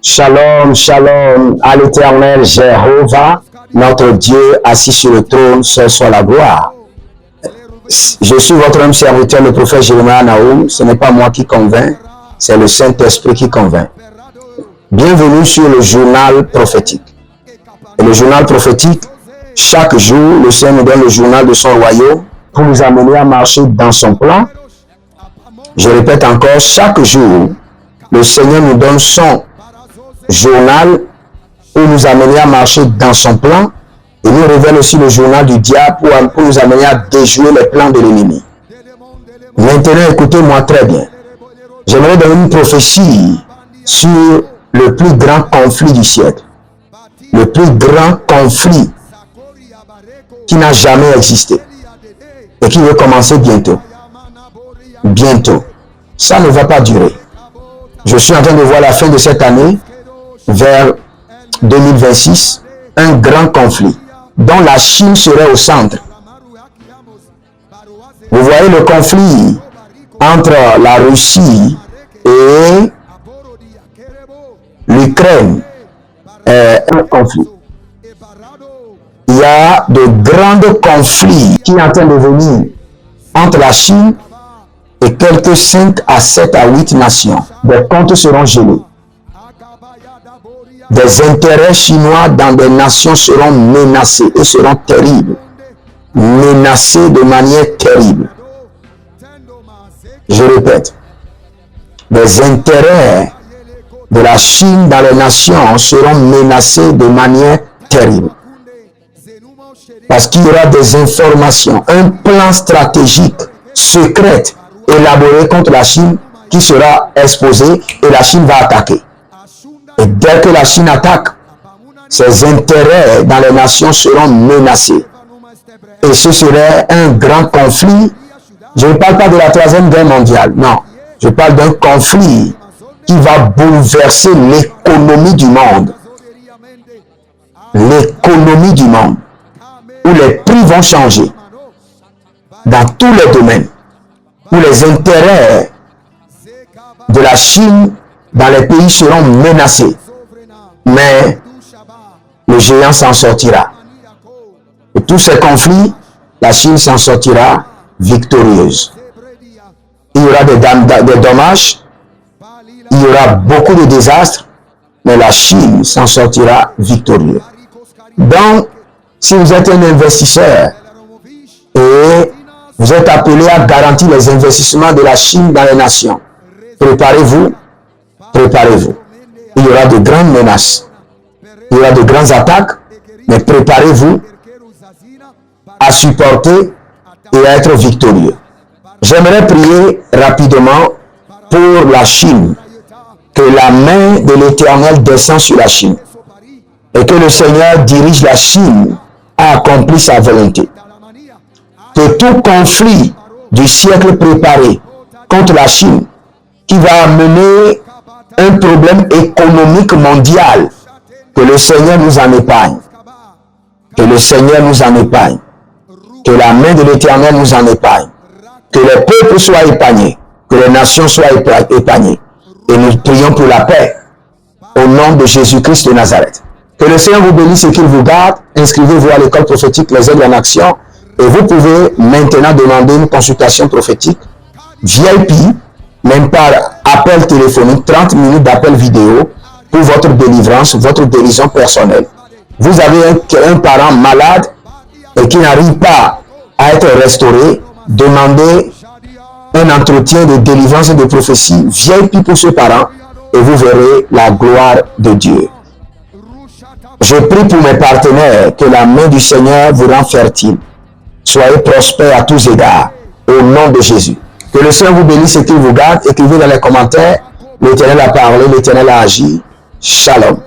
Shalom, shalom à l'éternel Jéhovah, notre Dieu assis sur le trône, ce soit la gloire. Je suis votre homme serviteur, le prophète Jérémie Naoum. Ce n'est pas moi qui convainc, c'est le Saint-Esprit qui convainc. Bienvenue sur le journal prophétique. Et le journal prophétique, chaque jour, le Seigneur nous donne le journal de son royaume pour nous amener à marcher dans son plan. Je répète encore, chaque jour, le Seigneur nous donne son journal pour nous amener à marcher dans son plan. Et nous révèle aussi le journal du diable pour nous amener à déjouer les plans de l'ennemi. Maintenant, écoutez-moi très bien. J'aimerais donner une prophétie sur le plus grand conflit du siècle. Le plus grand conflit qui n'a jamais existé et qui va commencer bientôt. Bientôt. Ça ne va pas durer. Je suis en train de voir la fin de cette année, vers 2026, un grand conflit dont la Chine serait au centre. Vous voyez le conflit entre la Russie et l'Ukraine est un conflit. Il y a de grands conflits qui sont en train de venir entre la Chine et quelques 5 à 7 à 8 nations. Des comptes seront gelés. Des intérêts chinois dans des nations seront menacés et seront terribles. Menacés de manière terrible. Je répète, des intérêts de la Chine dans les nations seront menacés de manière terrible. Parce qu'il y aura des informations, un plan stratégique secret élaboré contre la Chine qui sera exposé et la Chine va attaquer. Et dès que la Chine attaque, ses intérêts dans les nations seront menacés. Et ce serait un grand conflit. Je ne parle pas de la 3e guerre mondiale, non. Je parle d'un conflit qui va bouleverser l'économie du monde. L'économie du monde. Où les prix vont changer. Dans tous les domaines. Où les intérêts de la Chine dans les pays seront menacés. Mais le géant s'en sortira. Et tous ces conflits, la Chine s'en sortira victorieuse. Il y aura des dommages, il y aura beaucoup de désastres, mais la Chine s'en sortira victorieuse. Donc, si vous êtes un investisseur et vous êtes appelé à garantir les investissements de la Chine dans les nations, préparez-vous. Préparez-vous. Il y aura de grandes menaces. Il y aura de grandes attaques. Mais préparez-vous à supporter et à être victorieux. J'aimerais prier rapidement pour la Chine. Que la main de l'Éternel descende sur la Chine. Et que le Seigneur dirige la Chine à accomplir sa volonté. Que tout conflit du siècle préparé contre la Chine qui va amener un problème économique mondial, que le Seigneur nous en épargne. Que le Seigneur nous en épargne. Que la main de l'Éternel nous en épargne. Que les peuples soient épargnés. Que les nations soient épargnées. Et nous prions pour la paix. Au nom de Jésus-Christ de Nazareth. Que le Seigneur vous bénisse et qu'il vous garde. Inscrivez-vous à l'école prophétique Les Aigles en Action. Et vous pouvez maintenant demander une consultation prophétique VIP, même par appel téléphonique, 30 minutes d'appel vidéo pour votre délivrance, votre guérison personnelle. Vous avez un parent malade et qui n'arrive pas à être restauré, demandez un entretien de délivrance et de prophétie VIP pour ce parent et vous verrez la gloire de Dieu. Je prie pour mes partenaires que la main du Seigneur vous rend fertile. Soyez prospères à tous égards, au nom de Jésus. Que le Seigneur vous bénisse et qu'il vous garde. Écrivez dans les commentaires, l'Éternel a parlé, l'Éternel a agi. Shalom.